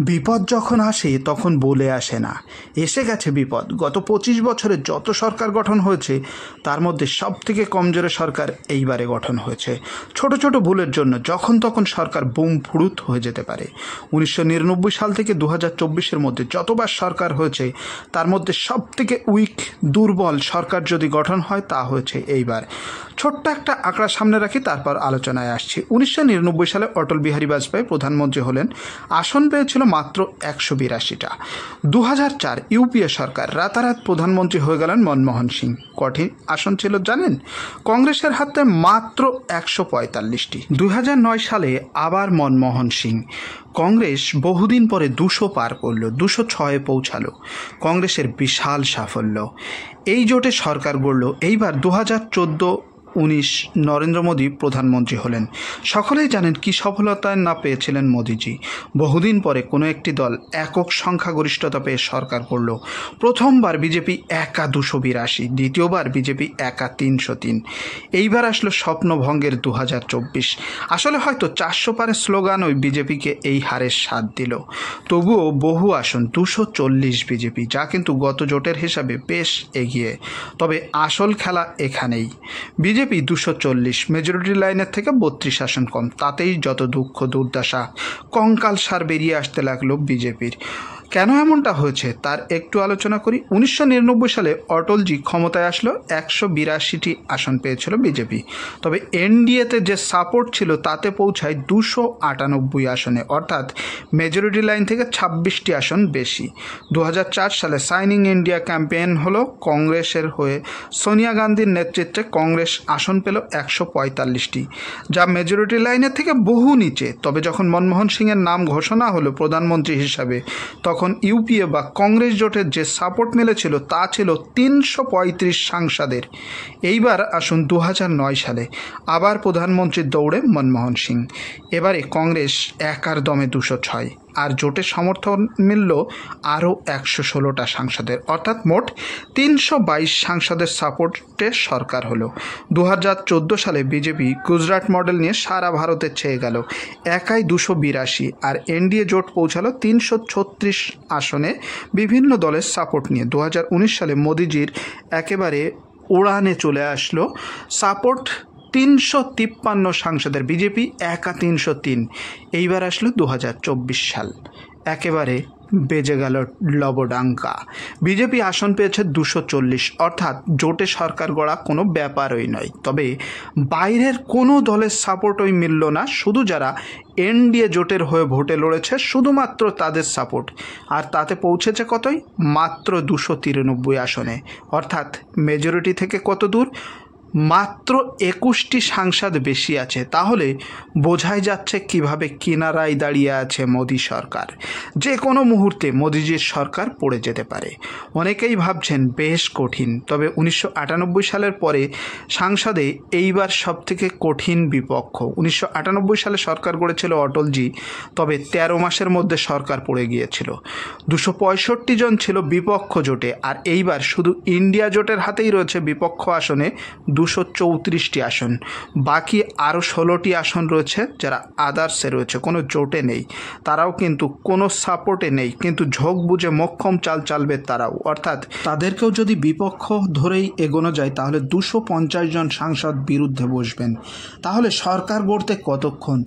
বিপদ যখন আসে তখন বলে আসে না, এসে গেছে বিপদ। গত 25 বছরে যত সরকার গঠন হয়েছে তার মধ্যে সব থেকে কমজোরে সরকার এইবারে গঠন হয়েছে। ছোট ছোট ভুলের জন্য যখন তখন সরকার বুম ফুরুত হয়ে যেতে পারে। 1999 সাল থেকে 2024-এর মধ্যে যতবার সরকার হয়েছে তার মধ্যে সব থেকে উইক দুর্বল সরকার যদি গঠন হয় তা হয়েছে এইবার। ছোট্ট একটা আঁকড়া সামনে রাখি, তারপর আলোচনায় আসছি। 1999 সালে অটল বিহারী বাজপেয়ী প্রধানমন্ত্রী হলেন। আসন পেয়েছিল মাত্র 182টা। 2004 ইউপিএ সরকার, রাতারাত প্রধানমন্ত্রী হয়ে গেলেন মনমোহন সিং। কঠিন আসন ছিল জানেন, কংগ্রেসের হাতে মাত্র 145টি। 2009 সালে আবার মনমোহন সিং। কংগ্রেস বহুদিন পরে 200 পার করল, 206-এ পৌঁছালো। কংগ্রেসের বিশাল সাফল্য। এই জোটে সরকার গড়ল। এইবার 2014-19 নরেন্দ্র মোদী প্রধানমন্ত্রী হলেন। সকলেই জানেন কি সফলতায় না পেয়েছিলেন মোদীজি। বহুদিন পরে কোনো একটি দল একক সংখ্যাগরিষ্ঠতা পেয়ে সরকার করল। প্রথমবার বিজেপি একা 282, দ্বিতীয়বার বিজেপি একা 303। এইবার আসলো স্বপ্নভঙ্গের 2024। আসলে হয়তো 400 পারের স্লোগান ওই বিজেপিকে এই হারের স্বাদ দিল। তবুও বহু আসন 240 বিজেপি, যা কিন্তু গত জোটের হিসাবে বেশ এগিয়ে। তবে আসল খেলা এখানেই। বিজেপি 240, মেজরিটি লাইনের থেকে 32 আসন কম। তাতেই যত দুঃখ দুর্দশা, কঙ্কাল সার বেরিয়ে আসতে লাগলো বিজেপির। কেন এমনটা হয়েছে তার একটু আলোচনা করি। 1999 সালে অটলজি ক্ষমতায় আসলো, 182টি আসন পেয়েছিল বিজেপি। তবে এনডিএতে যে সাপোর্ট ছিল তাতে পৌঁছায় 298 আসনে, অর্থাৎ মেজরিটি লাইন থেকে 26টি আসন বেশি। 2004 সালে সাইনিং ইন্ডিয়া ক্যাম্পেইন হলো। কংগ্রেসের হয়ে সোনিয়া গান্ধীর নেতৃত্বে কংগ্রেস আসন পেল 145টি, যা মেজরিটি লাইনের থেকে বহু নিচে। তবে যখন মনমোহন সিংয়ের নাম ঘোষণা হলো প্রধানমন্ত্রী হিসাবে, তখন ইউপিএ বা কংগ্রেস জোটের যে সাপোর্ট মিলেছিল তা ছিল 335 সাংসদের। এইবার আসুন 2009 সালে আবার প্রধানমন্ত্রীর দৌড়ে মনমোহন সিং। এবারে কংগ্রেস একার দমে 206, আর জোটের সমর্থন মিলল আরও 116টা সাংসদের, অর্থাৎ মোট 322 সাংসদের সাপোর্টে সরকার হলো। 2014 সালে বিজেপি গুজরাট মডেল নিয়ে সারা ভারতে ছেয়ে গেল, একাই 282, আর এনডিএ জোট পৌঁছালো 336 আসনে বিভিন্ন দলের সাপোর্ট নিয়ে। 2019 সালে মোদিজির একেবারে উড়ানে চলে আসলো সাপোর্ট 353 সাংসদের, বিজেপি একা 303। এইবার আসলো 2024 সাল, একেবারে বেজে গেল লবডাঙ্কা। বিজেপি আসন পেয়েছে 240, অর্থাৎ জোটে সরকার গড়া কোনো ব্যাপারই নয়। তবে বাইরের কোনো দলের সাপোর্টই মিলল না, শুধু যারা এনডিএ জোটের হয়ে ভোটে লড়েছে শুধুমাত্র তাদের সাপোর্ট, আর তাতে পৌঁছেছে কতই? মাত্র 293 আসনে, অর্থাৎ মেজরিটি থেকে কত দূর? মাত্র 21টি সাংসদ বেশি আছে। তাহলে বোঝাই যাচ্ছে কিভাবে কিনারায় দাঁড়িয়ে আছে মোদী সরকার। যে কোনো মুহূর্তে মোদিজির সরকার পড়ে যেতে পারে। অনেকেই ভাবছেন বেশ কঠিন, তবে 1998 সালের পরে সংসদে এইবার সবথেকে কঠিন বিপক্ষ। 1998 সালে সরকার গড়েছিল অটলজি, তবে 13 মাসের মধ্যে সরকার পড়ে গিয়েছিল। 265 জন ছিল বিপক্ষ জোটে, আর এইবার শুধু ইন্ডিয়া জোটের হাতেই রয়েছে বিপক্ষ আসনে 234টি আসন। বাকি আরও 16টি আসন রয়েছে যারা আদার্সে রয়েছে, কোনো জোটে নেই। তারাও কিন্তু কোনো সাপোর্টে নেই, কিন্তু ঝোঁক বুঝে মক্ষম চাল চালবে তারাও। অর্থাৎ তাদেরকেও যদি বিপক্ষ ধরেই এগোনো যায় তাহলে 250 জন সাংসদ বিরুদ্ধে বসবেন। তাহলে সরকার গড়তে কতক্ষণ?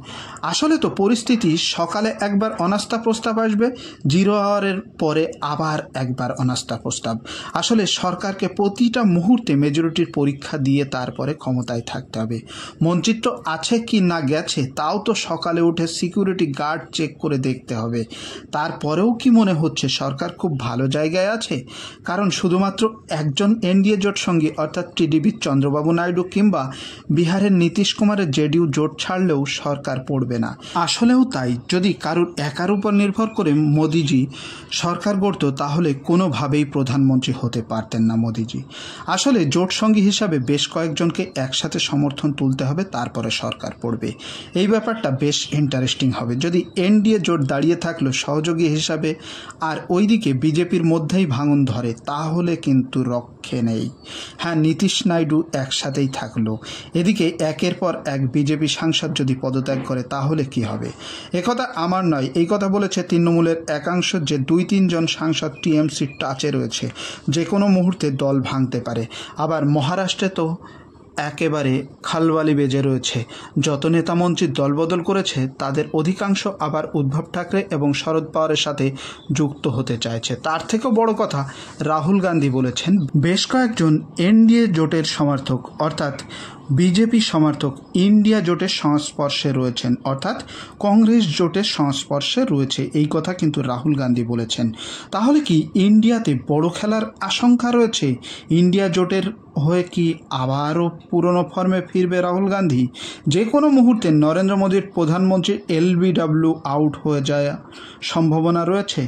আসলে তো পরিস্থিতি, সকালে একবার অনাস্থা প্রস্তাব আসবে, 0 আওয়ারের পরে আবার একবার অনাস্থা প্রস্তাব। আসলে সরকারকে প্রতিটা মুহূর্তে মেজরিটির পরীক্ষা দিয়ে তারপরে ক্ষমতায় থাকতে হবে। মন্ত্রিত্ব আছে কি না গেছে তাও তো সকালে উঠে সিকিউরিটি গার্ড চেক করে দেখতে হবে। তারপরেও কি মনে হচ্ছে সরকার খুব ভালো জায়গায় আছে? কারণ শুধুমাত্র একজন এনডিএ জোট সঙ্গী অর্থাৎ টিডিপির চন্দ্রবাবু নাইডু কিংবা বিহারের নীতিশ কুমারের জেডিইউ জোট ছাড়লেও সরকার পড়বে না। আসলেও তাই, যদি কারুর একার উপর নির্ভর করে মোদিজি সরকার গড়ত তাহলে কোনোভাবেই প্রধানমন্ত্রী হতে পারতেন না মোদিজি। আসলে জোট সঙ্গী হিসাবে বেশ কয়েকজনকে একসাথে সমর্থন তুলতে হবে, তারপরে সরকার পড়বে। এই ব্যাপারটা বেশ ইন্টারেস্টিং হবে। যদি এনডিএ জোট দাঁড়িয়ে থাকলো সহযোগী হিসাবে আর ওইদিকে বিজেপির মধ্যেই ভাঙন ধরে, তাহলে কিন্তু রক্ষে নেই। হ্যাঁ, নীতিশ নাইডু একসাথেই থাকলো, এদিকে একের পর এক বিজেপি সাংসদ যদি পদত্যাগ করে তাহলে কি হবে? একথা আমার নয়, এই কথা বলেছে তৃণমূলের একাংশ যে 2-3 জন সাংসদ টিএমসির টাচে রয়েছে, যে কোনো মুহূর্তে দল ভাঙতে পারে। আবার মহারাষ্ট্রে তো একেবারে খালবালি বেজে রয়েছে। যত নেতামন্ত্রী দলবদল করেছে তাদের অধিকাংশ আবার উদ্ধব ঠাকরে এবং শরদ পাওয়ারের সাথে যুক্ত হতে চাইছে। তার থেকেও বড় কথা, রাহুল গান্ধী বলেছেন বেশ কয়েকজন এনডিএ জোটের সমর্থক অর্থাৎ বিজেপি সমর্থক ইন্ডিয়া জোটের সংস্পর্শে রয়েছেন, অর্থাৎ কংগ্রেস জোটের সংস্পর্শে রয়েছে। এই কথা কিন্তু রাহুল গান্ধী বলেছেন। তাহলে কি ইন্ডিয়াতে বড় খেলার আশঙ্কা রয়েছে? ইন্ডিয়া জোটের হয়ে কি আবারও পুরনো ফর্মে ফিরবে রাহুল গান্ধী? যে কোনো মুহূর্তে নরেন্দ্র মোদীর প্রধানমন্ত্রী এলবিডব্লিউ আউট হয়ে যাওয়ার সম্ভাবনা রয়েছে।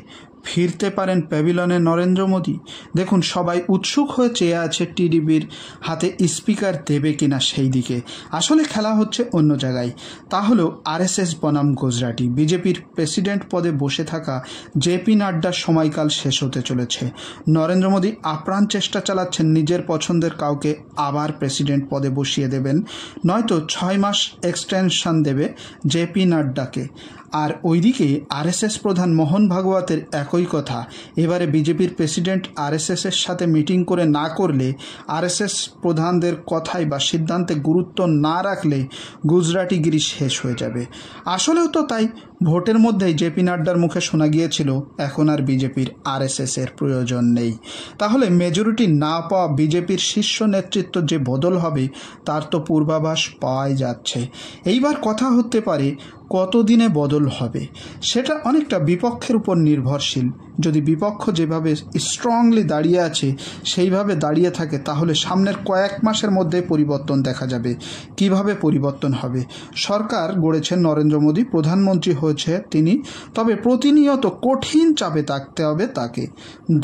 ফিরতে পারেন প্যাভিলনে নরেন্দ্র মোদী। দেখুন, সবাই উৎসুক হয়ে চেয়ে আছে টিডিপির হাতে স্পিকার দেবে কিনা সেই দিকে। আসলে খেলা হচ্ছে অন্য জায়গায়। তাহলেও আরএসএস বনাম গুজরাটি, বিজেপির প্রেসিডেন্ট পদে বসে থাকা জেপি নাড্ডার সময়কাল শেষ হতে চলেছে। নরেন্দ্র মোদী আপ্রাণ চেষ্টা চালাচ্ছেন নিজের পছন্দের কাউকে আবার প্রেসিডেন্ট পদে বসিয়ে দেবেন, নয়তো 6 মাস এক্সটেনশন দেবে জেপি নাড্ডাকে। আর ওইদিকে আরএসএস প্রধান মোহন ভাগবতের একই কথা। এবারে বিজেপির প্রেসিডেন্ট আরএসএসের সাথে মিটিং করে না করলে, আরএসএস প্রধানদের কথায় বা সিদ্ধান্তে গুরুত্ব না রাখলে গুজরাটিগিরি শেষ হয়ে যাবে। আসলেও তো তাই। ভোটের মধ্যেই জেপি নাড্ডার মুখে শোনা গিয়েছিল এখন আর বিজেপির আরএসএসের প্রয়োজন নেই। তাহলে মেজরিটি না পাওয়া বিজেপির শীর্ষ নেতৃত্ব যে বদল হবে তার তো পূর্বাভাস পাওয়াই যাচ্ছে। এইবার কথা হতে পারে কতদিনে বদল হবে, সেটা অনেকটা বিপক্ষের উপর নির্ভরশীল। যদি বিপক্ষ যেভাবে স্ট্রংলি দাঁড়িয়ে আছে সেইভাবে দাঁড়িয়ে থাকে তাহলে সামনের কয়েক মাসের মধ্যে পরিবর্তন দেখা যাবে। কিভাবে পরিবর্তন হবে? সরকার গড়েছেন নরেন্দ্র মোদী, প্রধানমন্ত্রী হয়েছে তিনি, তবে প্রতিনিয়ত কঠিন চাপে থাকতে হবে তাকে।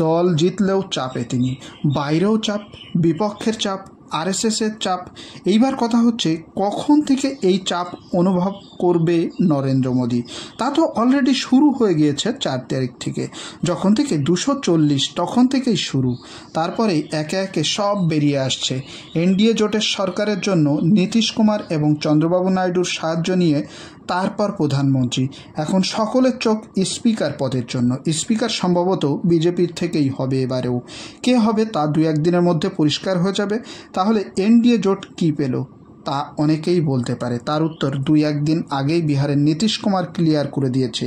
দল জিতলেও চাপে তিনি, বাইরেও চাপ, বিপক্ষের চাপ, আরএসএসের চাপ। এইবার কথা হচ্ছে কখন থেকে এই চাপ অনুভব করবে নরেন্দ্র মোদী। তা তো অলরেডি শুরু হয়ে গিয়েছে 4 তারিখ থেকে, যখন থেকে 240 তখন থেকেই শুরু। তারপরে একে একে সব বেরিয়ে আসছে। এনডিএ জোটের সরকারের জন্য নীতিশ কুমার এবং চন্দ্রবাবু নাইডুর সাহায্য নিয়ে তারপর প্রধানমন্ত্রী। এখন সকলের চোখ স্পিকার পদের জন্য। স্পিকার সম্ভবত বিজেপির থেকেই হবে এবারেও। কে হবে তা 2-1 দিনের মধ্যে পরিষ্কার হয়ে যাবে। তাহলে এনডিএ জোট কী পেল তা অনেকেই বলতে পারে। তার উত্তর 2-1 দিন আগেই বিহারের নীতিশ কুমার ক্লিয়ার করে দিয়েছে।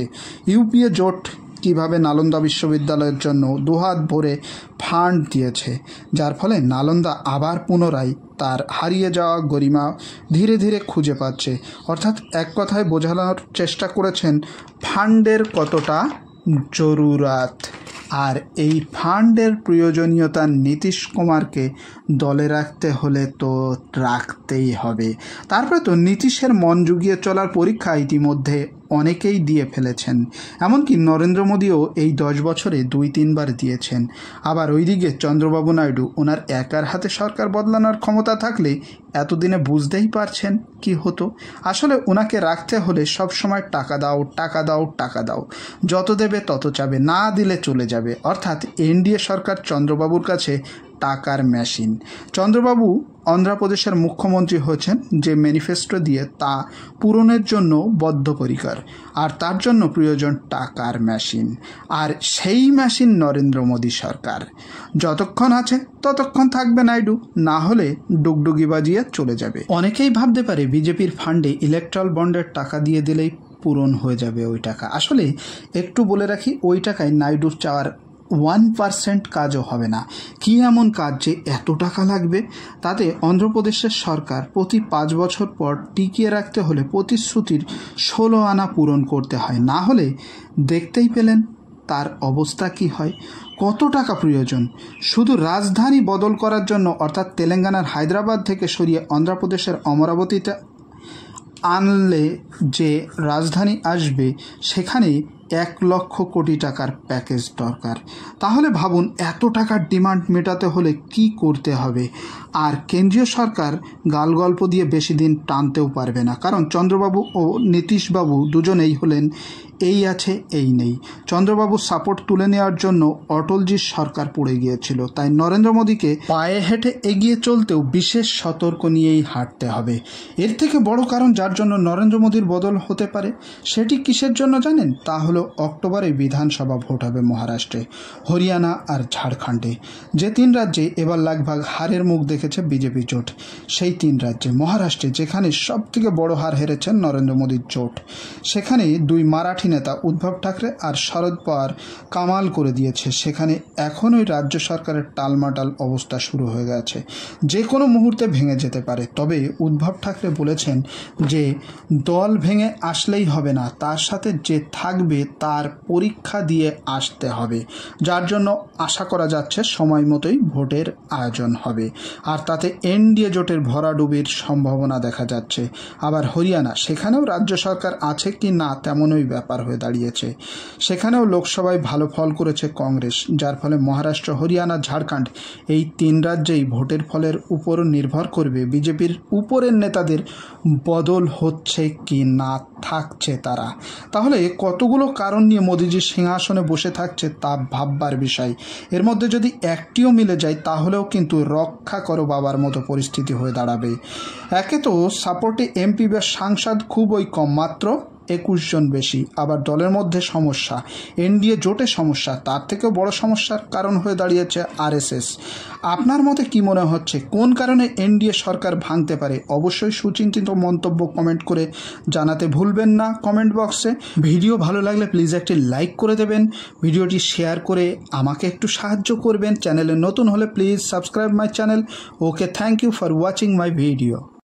ইউপিএ জোট কিভাবে নালন্দা বিশ্ববিদ্যালয়ের জন্য দুহাত ভরে ফান্ড দিয়েছে, যার ফলে নালন্দা আবার পুনরায় তার হারিয়ে যাওয়া গরিমা ধীরে ধীরে খুঁজে পাচ্ছে। অর্থাৎ এক কথায় বোঝানোর চেষ্টা করেছেন ফান্ডের কতটা জরুরাত। আর এই ফান্ডের প্রয়োজনীয়তা নীতিশ কুমারকে দলে রাখতে হলে তো রাখতেই হবে। তারপরে তো নীতিশের মন জুগিয়ে চলার পরীক্ষা ইতিমধ্যে অনেকেই দিয়ে ফেলেছেন। এমনকি নরেন্দ্র মোদীও এই 10 বছরে 2-3 বার দিয়েছেন। আবার ওইদিকে চন্দ্রবাবু নাইডু, ওনার একার হাতে সরকার বদলানোর ক্ষমতা থাকলে এতদিনে বুঝতেই পারছেন কি হতো। আসলে ওনাকে রাখতে হলে সবসময় টাকা দাও, টাকা দাও, টাকা দাও, যত দেবে তত চাবে, না দিলে চলে যাবে। অর্থাৎ এনডিএ সরকার চন্দ্রবাবুর কাছে টাকার মেশিন। চন্দ্রবাবু অন্ধ্রপ্রদেশের মুখ্যমন্ত্রী হয়েছেন, যে ম্যানিফেস্টো দিয়ে তা পূরণের জন্য বদ্ধপরিকর, আর তার জন্য প্রয়োজন টাকার মেশিন। আর সেই মেশিন নরেন্দ্র মোদী সরকার। যতক্ষণ আছে ততক্ষণ থাকবে নাইডু, না হলে ডুগডুগি বাজিয়ে চলে যাবে। অনেকেই ভাবতে পারে বিজেপির ফান্ডে ইলেকট্রাল বন্ডের টাকা দিয়ে দিলেই পূরণ হয়ে যাবে ওই টাকা। আসলে একটু বলে রাখি, ওই টাকায় নাইডুর চাওয়ার 1% কাজও হবে না। কি এমন কাজ যে এত টাকা লাগবে? তাতে অন্ধ্রপ্রদেশের সরকার প্রতি 5 বছর পর টিকিয়ে রাখতে হলে প্রতিশ্রুতির 16 আনা পূরণ করতে হয়। না হলে দেখতেই পেলেন তার অবস্থা কি হয়। কত টাকা প্রয়োজন শুধু রাজধানী বদল করার জন্য, অর্থাৎ তেলেঙ্গানার হায়দ্রাবাদ থেকে সরিয়ে অন্ধ্রপ্রদেশের অমরাবতীতে আনলে যে রাজধানী আসবে, সেখানে 1 লক্ষ কোটি টাকার প্যাকেজ দরকার। তাহলে ভাবুন এত টাকার ডিমান্ড মেটাতে হলে কি করতে হবে। আর কেন্দ্রীয় সরকার গাল গল্প দিয়ে বেশি দিন টানতেও পারবে না, কারণ চন্দ্রবাবু ও নীতিশবাবু দুজনেই হলেন এই আছে এই নেই। চন্দ্রবাবুর সাপোর্ট তুলে নেওয়ার জন্য অটলজির সরকার পড়ে গিয়েছিল, তাই নরেন্দ্র মোদীকে পায়ে হেঁটে এগিয়ে চলতেও বিশেষ সতর্ক নিয়েই হাঁটতে হবে। এর থেকে বড় কারণ যার জন্য নরেন্দ্র মোদীর বদল হতে পারে, সেটি কিসের জন্য জানেন? তা হলো অক্টোবরে বিধানসভা ভোট হবে মহারাষ্ট্রে, হরিয়ানা আর ঝাড়খণ্ডে। যে 3 রাজ্যে এবার লাগভাগ হারের মুখ দেখেছে বিজেপি জোট, সেই 3 রাজ্যে মহারাষ্ট্রে, যেখানে সব থেকে বড় হার হেরেছেন নরেন্দ্র মোদীর জোট, সেখানে 2 মারাঠি নেতা উদ্ধব ঠাকরে আর শরদ পাওয়ার কামাল করে দিয়েছে। সেখানে এখনই রাজ্য সরকারের টালমাটাল অবস্থা শুরু হয়ে গেছে, যে কোনো মুহূর্তে ভেঙে যেতে পারে। তবে উদ্ধব ঠাকরে বলেছেন যে দল ভেঙে আসলেই হবে না, তার সাথে যে থাকবে তার পরীক্ষা দিয়ে আসতে হবে, যার জন্য আশা করা যাচ্ছে সময় মতোই ভোটের আয়োজন হবে। আর তাতে এনডিএ জোটের ভরাডুবির সম্ভাবনা দেখা যাচ্ছে। আবার হরিয়ানা, সেখানেও রাজ্য সরকার আছে কি না তেমনই ব্যাপার হয়ে দাঁড়িয়েছে। সেখানেও লোকসভায় ভালো ফল করেছে কংগ্রেস, যার ফলে মহারাষ্ট্র, হরিয়ানা, ঝাড়খণ্ড এই 3 রাজ্যেই ভোটের ফলের উপর নির্ভর করবে বিজেপির উপরের নেতাদের বদল হচ্ছে কি না থাকছে তারা। তাহলে কতগুলো কারণ নিয়ে মোদিজি সিংহাসনে বসে থাকছে তা ভাববার বিষয়। এর মধ্যে যদি একটিও মিলে যায় তাহলেও কিন্তু রক্ষা করো বাবার মতো পরিস্থিতি হয়ে দাঁড়াবে। একে তো সাপোর্টে এমপি বা সাংসদ খুবই কম, মাত্র 21 জন বেশি। আবার দলের মধ্যে সমস্যা, এনডিএ জোটে সমস্যা, তার থেকেও বড় সমস্যার কারণ হয়ে দাঁড়িয়েছে আরএসএস। আপনার মতে কি মনে হচ্ছে কোন কারণে এনডিএ সরকার ভাঙতে পারে? অবশ্যই সুচিন্তিত মন্তব্য কমেন্ট করে জানাতে ভুলবেন না কমেন্ট বক্সে। ভিডিও ভালো লাগলে প্লিজ একটি লাইক করে দেবেন, ভিডিওটি শেয়ার করে আমাকে একটু সাহায্য করবেন। চ্যানেলে নতুন হলে please subscribe my channel. Okay, thank you for watching my video.